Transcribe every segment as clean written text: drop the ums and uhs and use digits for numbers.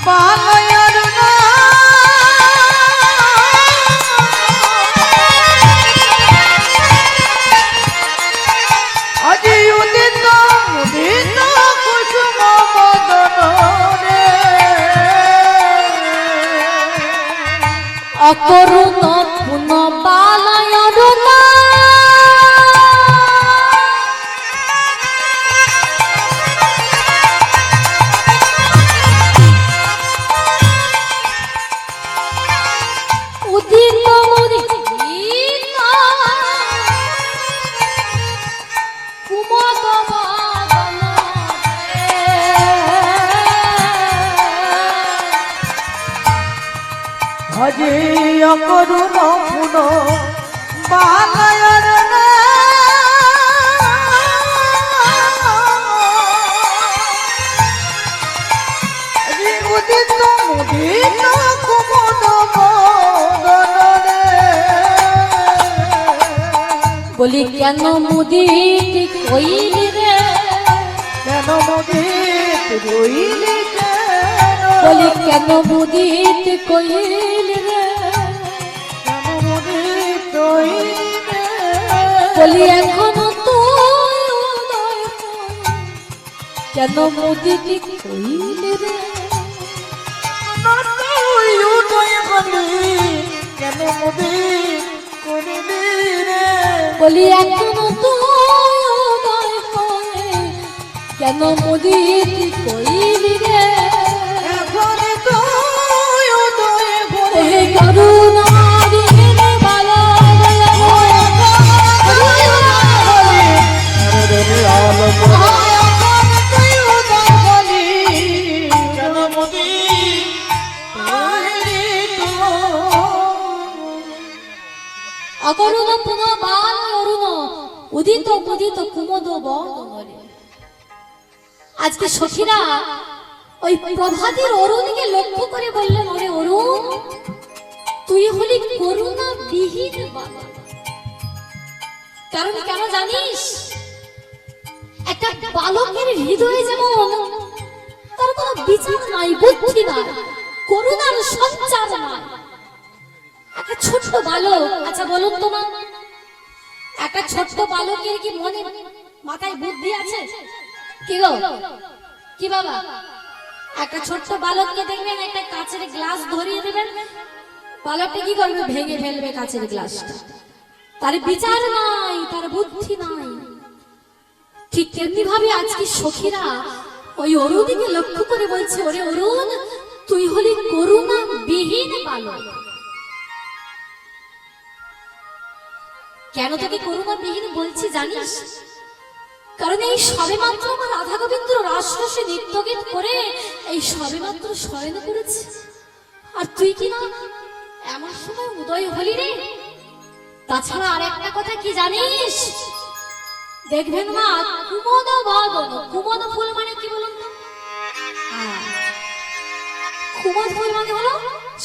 পালয়ার না আজি উদিত উদিত কুসুম বদন রে অকরুণ পুন পালয়ার না আজি অকরুণ পুন পালয়ার না আজি উদিত উদিত কুমুদ বদন রে বলি কেন মুদিটি কইলি রে কেন মুদিত রইলি কেন বলি কেন মুদিটি কইলি রে কেন মুদিত রইলি বলি এখনো তুই উদয় কেন মুদিটি কইলি রে তুই উদয় বলি কেন মুদিত করিলি রে বলি এখনো তুই উদয় কেন মুদিটি কইলি রে এখন তুই উদয় ওহে বলি করুণা দিনে বালা অকরুণ পুনঃ বাল অরুণ উদিত উদিত কুমদ বদন। আজকে সখীরা ওই প্রভাতের অরুণকে লক্ষ্য করে বললেন, ওরে অরুণ, তুই হলি করুণা বিহীন বাবা। কারণ কেন জানিস, একটা বালকের হৃদয়ে যেমন তার কোনো বিচার নাই, বুদ্ধি নাই, করুণার সঞ্চার নাই। একটা ছোট্ট বালক, আচ্ছা বলুন তো মা, একটা ছোট্ট বালকের কি মনে মাথায় বুদ্ধি আছে? কি গো, কি বাবা? একটা ছোট্ট বালককে দেখবেন, একটা কাচের গ্লাস ধরিয়ে দেবেন, বালকটা কি করবে? ভেঙে ফেলবে কাচের গ্লাসটা। তার বিচার নাই, তার বুদ্ধি নাই। ঠিক তেমনি ভাবে আজকে সখীরা ওই অরুণীকে লক্ষ্য করে বলছে, ওরে অরুণ, তুই হলি করুণা বিহীন বালক। কেন তোকে করুণা বিহীন বলছি জানিস? কারণ এই সবে মাত্র আমার রাধা গোবিন্দ রাসরসে নৃত্যগীত করে এই সবে মাত্র শয়ন করেছে, আর তুই কি না এমন সময় উদয় হলি রে। তাছাড়া আর একটা কথা কি জানিস, দেখবেন মা, কুমদ বদন, কুমদ ফুল মানে কি বলুন তো? কুমদ ফুল মানে হলো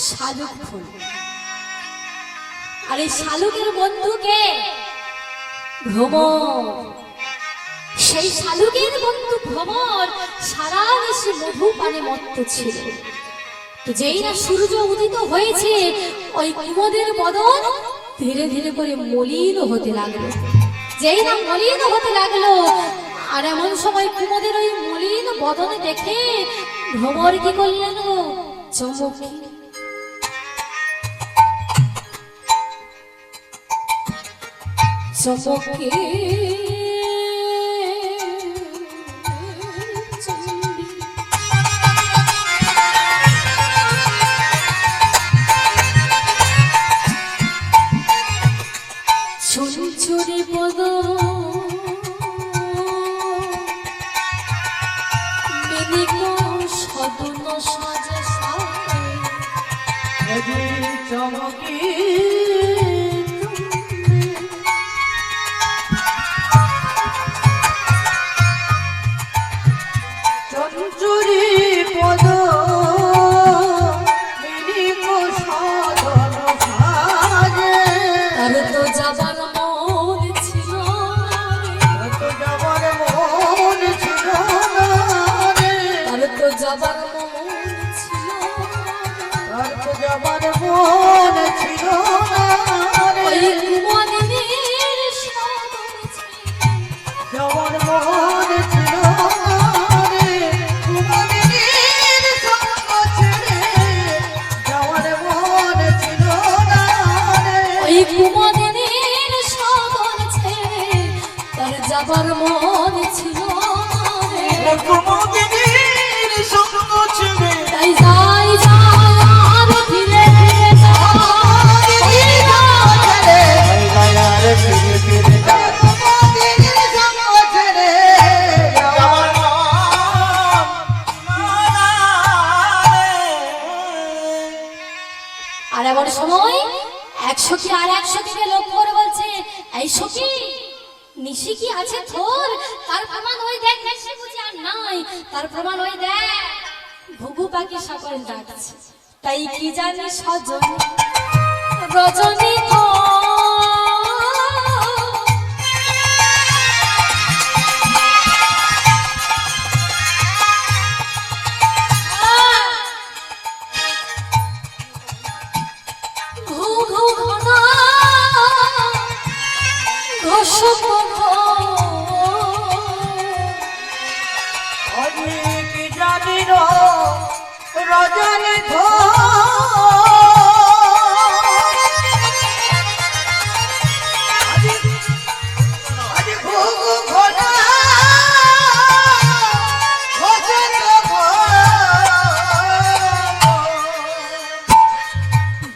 শালুক ফুল। আর এই শালুকের বন্ধুকে ভ্রমর, সেই শালুকের বন্ধু ভ্রমর সারা দেশে মধু পানে মত্ত ছিল। তো যেই না সূর্য উদিত হয়েছে, ওই কুমদের বদন ধীরে ধীরে করে মলিন হতে লাগলো। যেই না মলিন হতে লাগলো, আর এমন সময় কুমদের ওই মলিন বদনে দেখে ভ্রমর কি করলেন গো, চমকে চমকে ছুরি পদ বিনিক সদন সাজে চমকি চঞ্চুরি পদ মিলিক সদন সাজে। তার তো যাবার মন ছিল তার তো যাবার মন ছিল না রে। তার তো যাবার মন ছিল এমন সময় এক সখী আর এক সখীকে লক্ষ্য করে বলছে, এই সখী, নিশি কি আছে তোর? তার প্রমাণ ওই দেখ, নিশি বুঝি আর নাই, তার প্রমাণ ওই দেখ, ঘুঘু পাখি সকল ডাকছে। তাই কি জানি সজন রজনী কি জানি রজনী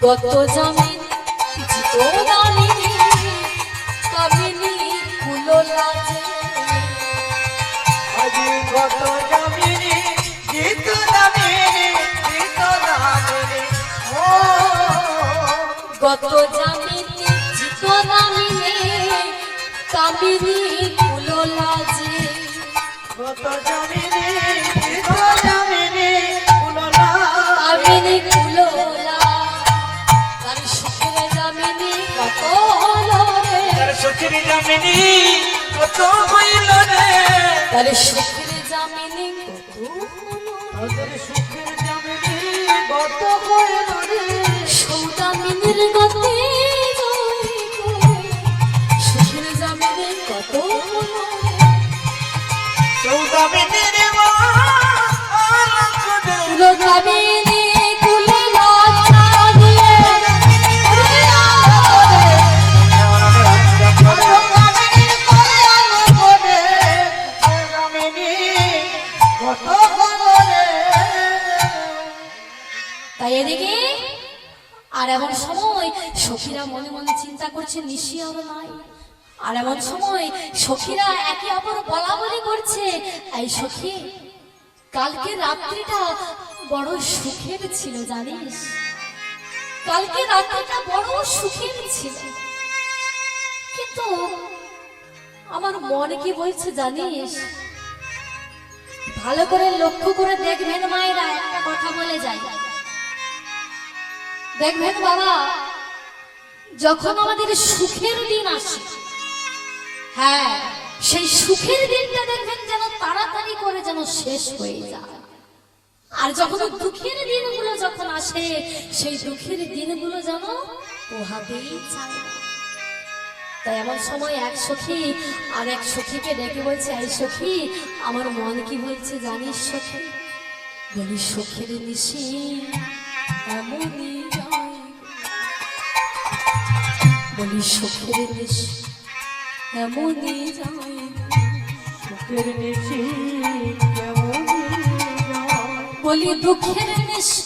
গত জমিন জিতদানিনী কামিনী কুললাজে, আজি গত জমিনি জিত নামিনি ও গত জমিনী জিতদানিনী কামিনী কুললাজে, গত জমিনি জিত নামিনি উললা কামিনী কুললা, তার সুখের জমিনী কত হলো রে, তার সুখের জমিনি কত হইল রে, তার সুখের জমিনী কত হলো রে, তার সুখের জমিনি কত হইল রে, সৌদামিনীর গতে জয় করে, সুখের জমিনী কত হলো রে, সৌদামিনীর মা আলোক দে কুলকামিনী কুললাজা দিয়ে, তাই এদিকে আর এমন সময় সখীরা মনে মনে চিন্তা করছে নিশি আর নাই। আর এমন সময় সখীরা একে অপর বলা বলি করছে, এই সখী, কালকে রাত্রিটা বড় সুখের ছিল জানিস, কালকে রাত্রিটা বড় সুখের ছিল, কিন্তু আমার মনে কি বলছে জানিস, ভালো করে লক্ষ্য করে দেখবেন মায়েরা, একটা কথা বলে যাই, দেখবেন বাবা, যখন আমাদের সুখের দিন আসে, হ্যাঁ, সেই সুখের দিনটা দেখবেন যেন তাড়াতাড়ি করে যেন শেষ হয়ে যায়, আর যখন দুঃখের দিনগুলো যখন আসে, সেই দুঃখের দিনগুলো যেন পোহাতেই চায় না। তাই এমন সময় এক সখী আর এক সখীকে ডেকে বলছে, এই সখী, আমার মন কি বলছে জানিস সখী? বলি সখীর নিশি এমনই যায়, বলি সখীর নিশি এমনই যায়, সুখের নিশি কেমন বলি দুঃখের নিশি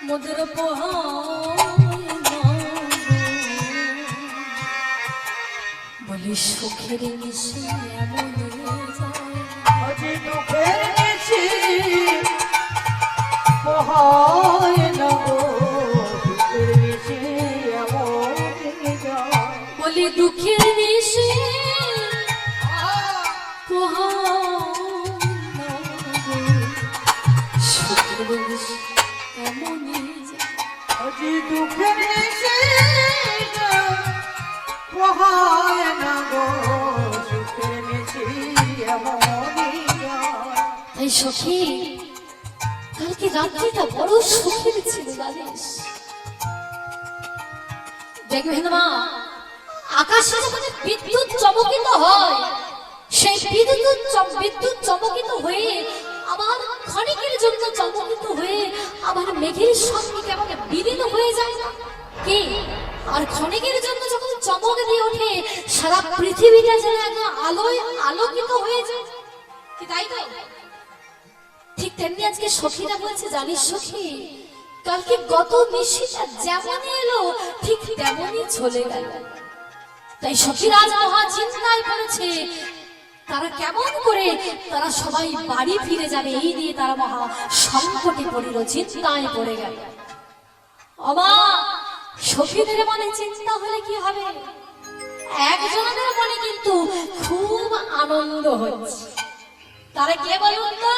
মোদের পোহায় না, বলি সুখের নিশি এমনই যায়, আজি দুঃখের নিশি পোহায় না গো, সুখের নিশি এমন যায়, বলি দুঃখের নিশি পোহায় না গো, সুখের নিশি এমনই যায়, আজি দুঃখের নিশি পোহায় না গো, সুখের নিশি এমন যায়। তাই সখী, কালকে রাত্রিটা বড় সুখের ছিল জানিস, দেখবেন মা, আকাশে যখন বিদ্যুৎ চমকিত হয়, সেই বিদ্যুৎ চমকিত হয়ে আবার ক্ষণিকের জন্য চমকিত হয়ে আবার মেঘের সঙ্গে কেমন বিলীন হয়ে যায় না কি, আর ক্ষণিকের জন্য যখন চমক দিয়ে ওঠে, সারা পৃথিবীটা যেন একদম আলোয় আলোকিত হয়ে যায় কি, তাই তো? ঠিক তেমনি আজকে সখীরা বলছে, জানিস সখী, কালকে গত নিশিটা যেমন এলো ঠিক তেমনই চলে গেল। তাই সখীরা আজ মহা চিন্তায় পড়েছে, তারা কেমন করে তারা সবাই বাড়ি ফিরে যাবে এই নিয়ে তারা মহা সংকটে পড়িল, চিন্তায় পড়ে গেল। অমা সখীদের মনে চিন্তা হলে কি হবে? একজনের মনে কিন্তু খুব আনন্দ হচ্ছে। তারা কে বলুন তো?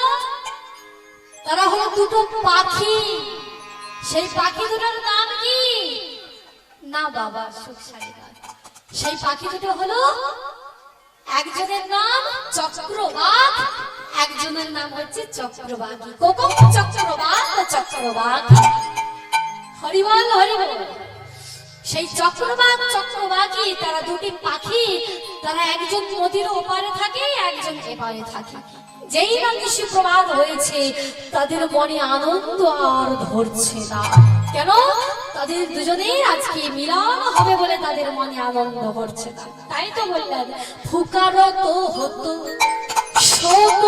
তারা হলো দুটো পাখি। সেই পাখি দুটোর নাম কি? না বাবা, সুখসারী নয়। সেই পাখি দুটো হলো, একজনের নাম চক্রবাক, একজনের নাম হচ্ছে চক্রবাকী। কোকো চক্রবাক, চক্রবাকী। হরিবল হরিবল। সেই চক্রবাক চক্রবাকী তারা দুটি পাখি, তারা একজন নদীর ওপারে থাকে, একজন এপারে থাকে। যেই না নিশি প্রভাত হয়েছে তাদের মনে আনন্দ আর ধরছে না। কেন? তাদের দুজনেই আজকে মিলন হবে বলে তাদের মনে আনন্দ হচ্ছে না। তাই তো বললেন ফুকারত হতো শোক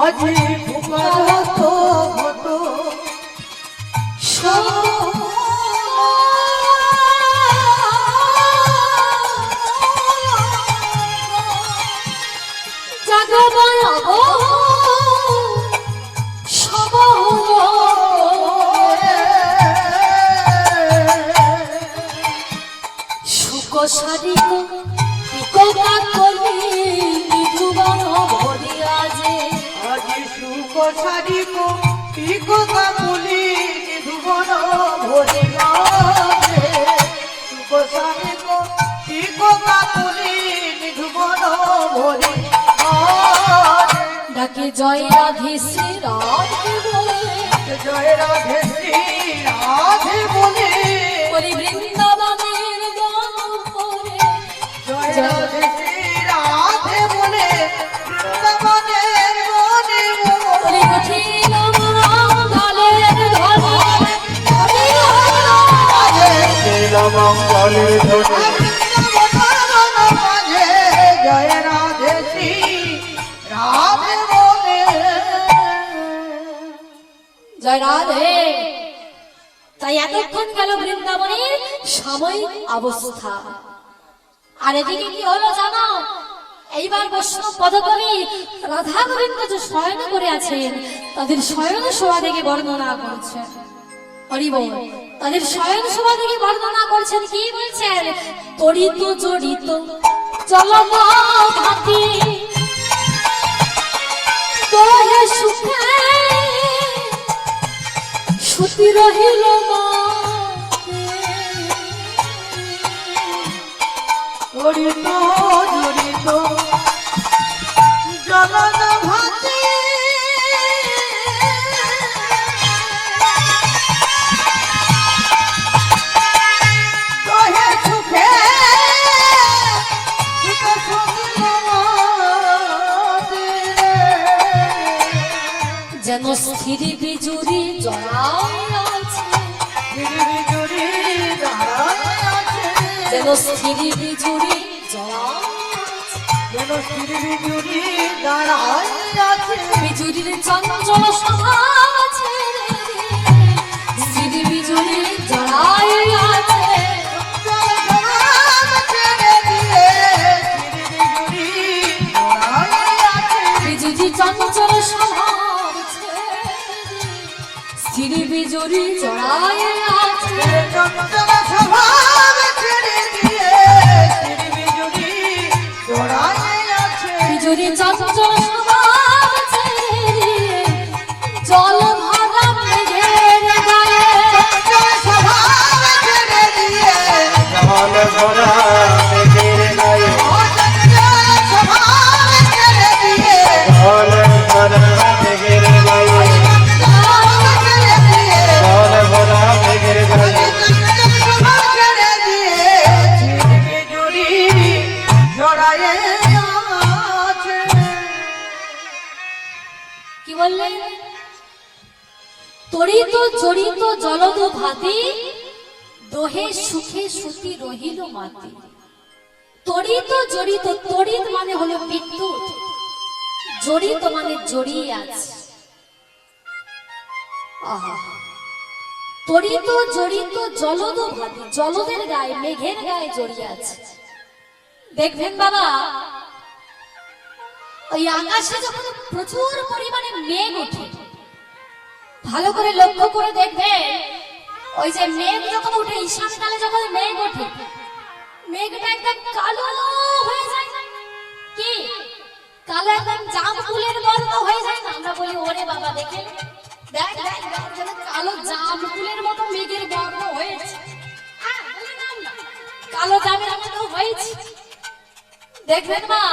আজি ফুকারত হতো সুকসারিক পিকোকা কলি নিধুবন ভরিয়া যে। আজি সুকসারিক পিকোকা কলি নিধুবন ভরিয়া যে। সুকসারিক পিকোকা কলি নিধুবন ভরিয়া যে। ডাকে জয় রাধে শ্রী রাধে বলে, জয় রাধে শ্রী রাধে বলে, বলি বৃন্দাবনের বন পরে। জয় রাধে শ্রী রাধে বলে, বৃন্দাবনের বনে বলি কঠিন মঙ্গলের ধ্বনি, মঙ্গলের ধ্বনি মাঝে জয় রাধে শ্রী রাধে বলে। জয় রাধে। তাই এতক্ষণ গেল বৃন্দাবনের সাময়িক অবস্থা। আর এদিকে কি হলো জানো? এইবার বৈষ্ণব পদকবি রাধা গোবিন্দ যে শয়ন করে আছেন তাদের শয়ন শোভা থেকে বর্ণনা করছেন। হরি বল। তাদের শয়ন শোভা থেকে বর্ণনা করছেন, কি বলছেন? তড়িত জড়িত চলমা ভাতি তোহে সুখে সুতি রহিল জড়িত জড়িত জলন ভাতি তোহে সুখে সুখ যেন স্থির বিজুরি জড়াইয়াছে, বিজুরি দাঁড়ায় আছে, যেন স্থির বিজুরি জড়াইয়াছে। যেন স্থির বিজুরি দাঁড়ায় আছে, বিজুরির চঞ্চল স্বভাব ছেড়ে দিয়ে স্থির বিজুরি জড়াইয়াছে। বিজুরি চঞ্চল স্বভাব ছেড়ে দিয়ে স্থির বিজুরি জড়াইয়াছে। বিজুরি চঞ্চল স্বভাব ছেড়ে দিয়ে জল ভরা মেঘের গায়ে, জল ভরা মেঘের গায়ে, জল ভরা মেঘের গায়ে, জল ভরা মেঘের গায়ে। কি বললেন? তড়িত জড়িত জলদ ভাতি দোহে সুখে সুতি রহিল মাতি, তড়িত জড়িত, তড়িৎ মানে হলো বিদ্যুৎ, জড়িত মানে জড়িয়ে আছে। আহা, তড়িত জড়িত জলদ ভাতি, জলদের গায়ে মেঘের গায়ে জড়িয়ে আছে। দেখবেন বাবা, ওই আকাশে যখন প্রচুর পরিমাণে মেঘ ওঠে, ভালো করে লক্ষ্য করে দেখবেন, ওই যে মেঘ যখন উঠে, ঈশানকালে যখন মেঘ ওঠে, মেঘটা একদম কালো হয়ে যায়। কি কালো, একদম জাম ফুলের বর্ণ হয়ে যায় না? আমরা বলি ওরে বাবা দেখে দেখ দেখ দেখ, যেন কালো জাম ফুলের মতো মেঘের বর্ণ হয়েছে। বলি না আমরা, কালো জামের মতো হয়েছে। দেখবেন মা,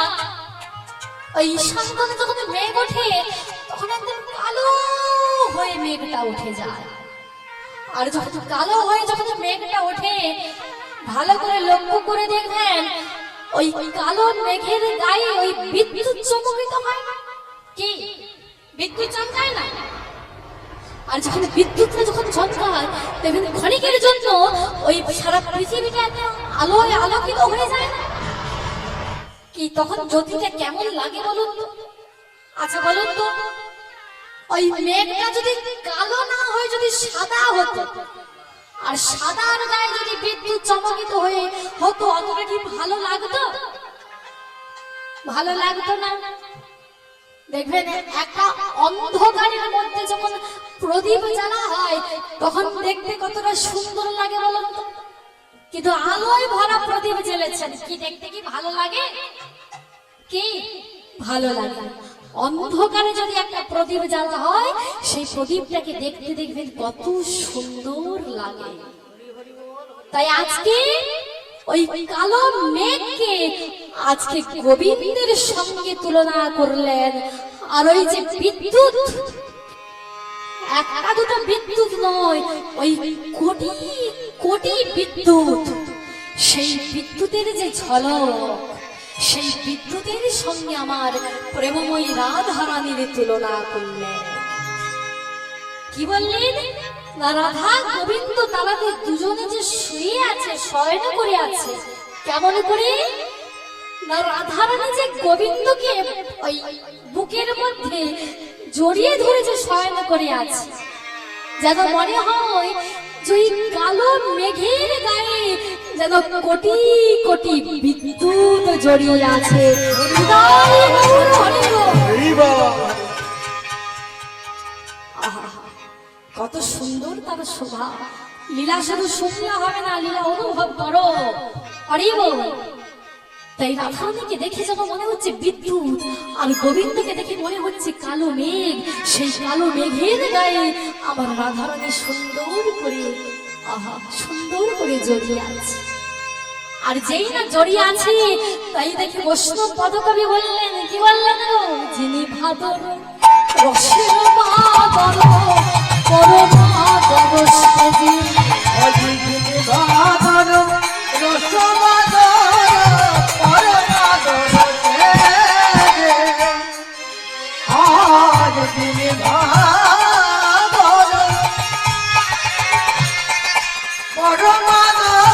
ওই ঈশানকালে যখন মেঘ ওঠে, তখন একদম কালো হয়ে মেঘটা উঠে যায়। আর যখন কালো হয়ে যখন মেঘটা ওঠে, ভালো করে লক্ষ্য করে দেখবেন, ওই কালো মেঘের গায়ে ওই বিদ্যুৎ চমকিত হয়। কি বিদ্যুৎ চমকায় না? আর যখন বিদ্যুৎটা যখন চমকায়, দেখবেন ক্ষণিকের জন্য ওই সারা পৃথিবীটা আলোয় আলোকিত হয়ে যায় না? কি তখন জ্যোতিটা কেমন লাগে বলুন তো? আচ্ছা বলুন তো, ওই মেঘটা যদি কালো না হয়ে যদি সাদা হতো, আর সাদার গায়ে যদি বিদ্যুৎ চমকিত হয়ে হতো, অতটা কি ভালো লাগতো? ভালো লাগতো না। দেখবেন একটা অন্ধকারের মধ্যে যখন প্রদীপ জ্বালা হয়, তখন দেখতে কতটা সুন্দর লাগে বলুন তো? কিন্তু আলোয় ভরা প্রদীপ জ্বেলেছেন, কি দেখতে কি ভালো লাগে? কি ভালো লাগে? অন্ধকারে যদি একটা প্রদীপ জ্বালা হয়, সেই প্রদীপটাকে দেখতে দেখবেন কত সুন্দর লাগে। তাই আজকে ওই কালো মেঘকে আজকে গোবিন্দের সঙ্গে তুলনা করলেন। আর ওই যে বিদ্যুৎ, একটা দুটো বিদ্যুৎ নয়, ওই কোটি কোটি বিদ্যুৎ, সেই বিদ্যুতের যে ঝলক, সেই বিদ্যুতের সঙ্গে আমার প্রেমময়ী রাধারানীর তুলনা করলেন। কি বললেন? না রাধা গোবিন্দ তারাতে দুজনে যে শুয়ে আছে, শয়ন করে আছে। কেমন করে? না রাধারানী যে গোবিন্দকে ওই বুকের মধ্যে জড়িয়ে ধরে যে শয়ন করে আছে, যেন মনে হয় যে কালো মেঘের গায়ে যেন কোটি কোটি বিদ্যুৎ জড়িয়ে আছে। কত সুন্দর তার শোভা! লীলা শুধু শুনলে হবে না, লীলা অনুভব করো। তাই রাধারানীকে দেখে যখন মনে হচ্ছে বিদ্যুৎ, আর গোবিন্দকে দেখে মনে হচ্ছে কালো মেঘ, সেই কালো মেঘের গায়ে আমার রাধারানী সুন্দর করে, আহা সুন্দর করে জড়িয়ে আছে। আর যেই না জড়িয়ে আছে, তাই দেখে বৈষ্ণব পদকবি বললেন, কি বললেন? যিনি ভাদর রসের বাদর করুণাদর সেজি, যিনি ভাদর রসবাদর করুণাদর সেজি, আজ যিনি ভাদর করুণাদর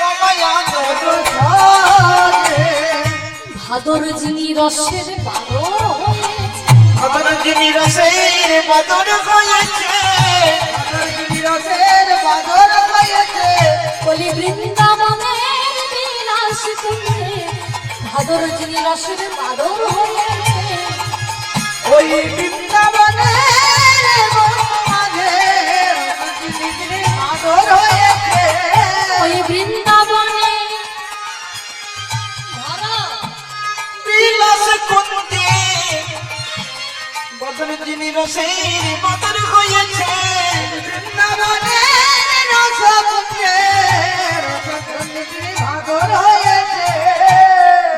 রমায়াদর সাজে, ভাদর যিনি রসের বাদর হয়েছে, ভাদর যিনি রসের বাদর হয়েছে, ভাদর যিনি রসের বাদর হয়েছে, বলি বৃন্দাবনের বিলাস কুঞ্জে, ভাদর যিনি রসের বাদর হয়েছে, ওই বৃন্দাবনের মাঝে যিনি বাদর হয়েছে, ওই বৃন্দাবনে বিলাস কুঞ্জে, বাদর যিনি রসের বাদর হয়েছে, বৃন্দাবনের রসকুঞ্জে যিনি বাদর হয়েছে,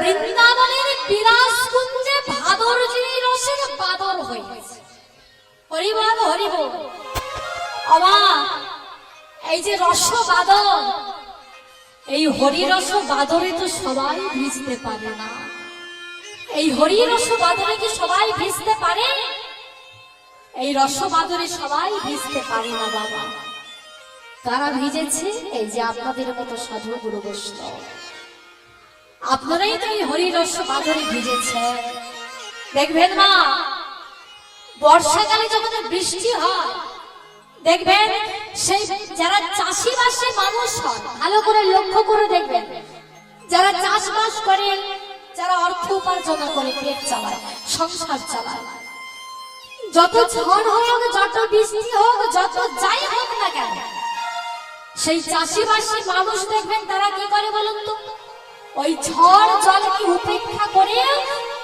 বৃন্দাবনের বিলাস কুঞ্জে ভাদর যিনি রসের বাদর হয়েছে। হরি বল হরি বল। আমা এই যে রস বাদর, এই হরি রস বাদরে তো সবাই ভিজতে পারে না। এই হরি রস বাদরে কি সবাই ভিজতে পারে? এই রস বাদরে সবাই ভিজতে পারে না বাবা। কারা ভিজেছে? এই যে আপনাদের মতো সাধু গুরু বৈষ্ণব, আপনারাই তো এই হরিরস বাদরে ভিজেছে। দেখবেন মা, বর্ষাকালে যখন বৃষ্টি হয়, দেখবেন সেই যারা চাষিবাসী মানুষ হয়, ভালো করে লক্ষ্য করে দেখবেন, যারা চাষবাস করে, যারা অর্থ উপার্জন করে পেট চালায়, সংসার চালায়, যত ঝড় হোক, যত বৃষ্টি হোক, যত যাই হোক না কেন, সেই চাষিবাসী মানুষ দেখবেন তারা কি করে বলুন তো? ওই ঝড় জলকে উপেক্ষা করে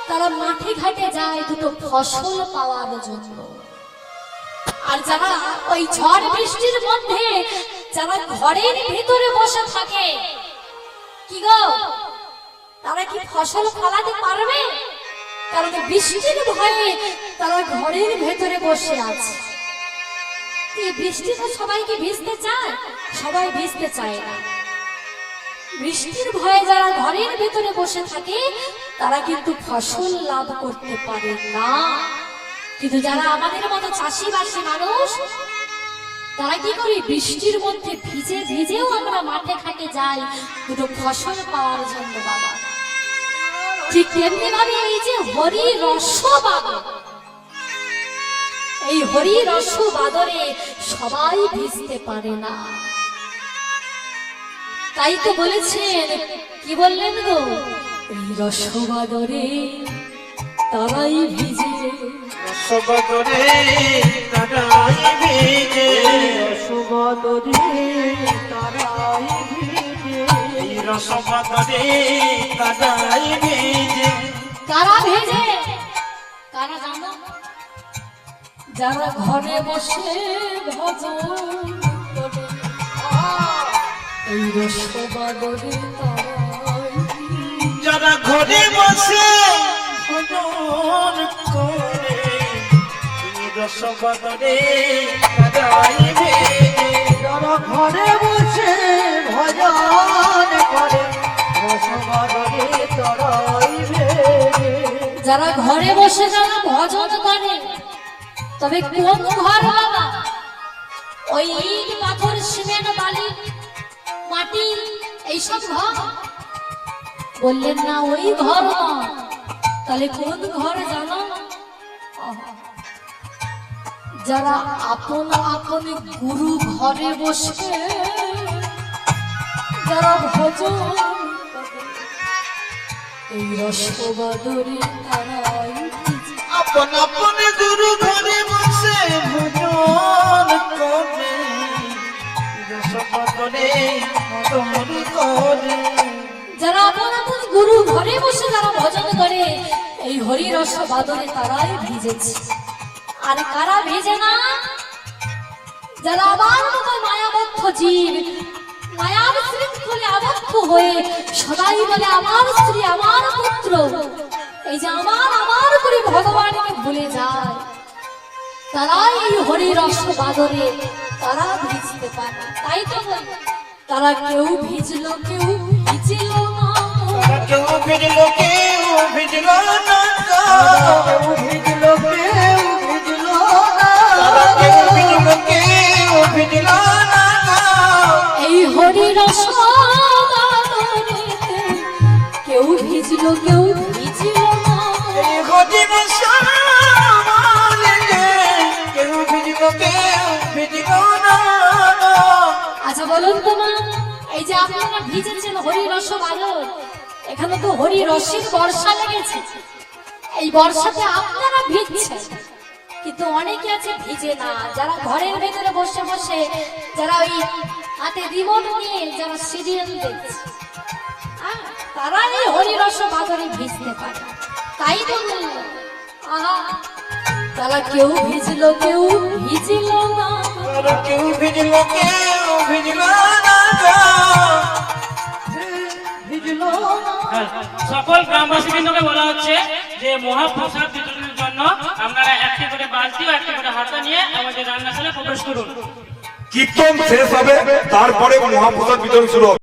তারা মাঠে ঘাটে যায় দুটো ফসল পাওয়ার জন্য। আর যারা ওই ঝড় বৃষ্টির মধ্যে যারা ঘরের ভিতরে বসে থাকে, কি গো, তারা কি ফসল ফলাতে পারবে? কারণ বৃষ্টির ভয়ে তারা ঘরের ভেতরে বসে আছে। এই বৃষ্টিতে সবাইকে ভিজতে চায়? সবাই ভিজতে চায় না। বৃষ্টির ভয়ে যারা ঘরের ভেতরে বসে থাকে তারা কিন্তু ফসল লাভ করতে পারে না। কিন্তু যারা আমাদের মতো চাষিবাসী মানুষ, তারা কি করে? বৃষ্টির মধ্যে ভিজে ভিজেও আমরা মাঠে ঘাটে যাই দুটো ফসল পাওয়ার জন্য বাবা। ঠিক তেমনি ভাবে এই যে হরি রস বাদর, এই হরি রস বাদরে সবাই ভিজতে পারে না। তাই তো বলেছেন, কি বললেন গো? এই রস বাদরে তারাই ভিজে, রস বাদরে তারাই ভিজে, রস বাদরে তারাই ভিজে, এই রস বাদরে তারাই ভিজে। কারা ভেজে? কারা জানো? যারা ঘরে বসে ভজন করে, এই রস বাদরে তারাই ভিজে। যারা ঘরে বসে ভজন করে, এই রস বাদরে তারাই ভিজে। যারা ঘরে বসে ভজন করে, রস বাদরে তারাই ভিজে। যারা ঘরে বসে যারা ভজন করে, তবে কোন ঘর বাবা? ওই ইট পাথর সিমেন্ট বালি মাটি এইসব ঘর? বললেন না ওই ঘর নয়। তাহলে কোন ঘর জানো? যারা আপন আপন গুরু ঘরে বসে যারা ভজন করে, এই রস বাদরে তারাই ভিজে। আপন আপন গুরু ঘরে বসে ভজন করে, রস বাদরে ভজন করে। যারা আপন আপন গুরু ঘরে বসে যারা ভজন করে, এই হরি রস বাদরে তারাই ভিজেছে। আর কারা ভেজে না? যারা আমার মতো মায়াবদ্ধ জীব, মায়ার শৃঙ্খলে আবদ্ধ হয়ে সবাই বলে আমার স্ত্রী, আমার পুত্র, এই যে আমার আমার করে ভগবানকে ভুলে যায়, তারাই এই হরি রস বাদরে তারা ভিজতে পারে। তাই তো বলি, তারা কেউ ভিজলো কেউ ভিজল না। কেউ ভিজলো কেউ ভিজলো না, কেউ ভিজলো কেউ ভিজলো না, কেউ ভিজলো কেউ ভিজলো না। এই হরি রস বাদরে কেউ ভিজলো কেউ ভিজল না। এই হরির সমালে কেউ ভিজলো কেউ ভিজলো না। আচ্ছা বলুন তো মা, এই যে আপনারা ভিজেছেন হরি রস বাদর, এখানে তো হরি রসের বর্ষা লেগেছে। এই বর্ষাতে আপনারা ভিজছেন, কিন্তু অনেকে আছে ভিজে না। যারা ঘরের ভেতরে বসে বসে যারা ওই হাতে রিমোট নিয়ে যারা সিরিয়াল দেখছে, তারা এই হরি রস বাদরে ভিজতে পারে। তাই তো বলল, আহা, তারা কেউ ভিজলো কেউ ভিজল না। কেউ ভিজলো কেউ ভিজলো না। ভিজলো না। সকল গ্রামবাসীবৃন্দকে বলা হচ্ছে যে মহাপ্রসাদ বিতরণের জন্য আপনারা একটি করে বালতি ও একটি করে হাতা নিয়ে আমাদের রান্নাশালে প্রবেশ করুন। কীর্তন শেষ হবে, তারপরে মহাপ্রসাদ বিতরণ শুরু হবে।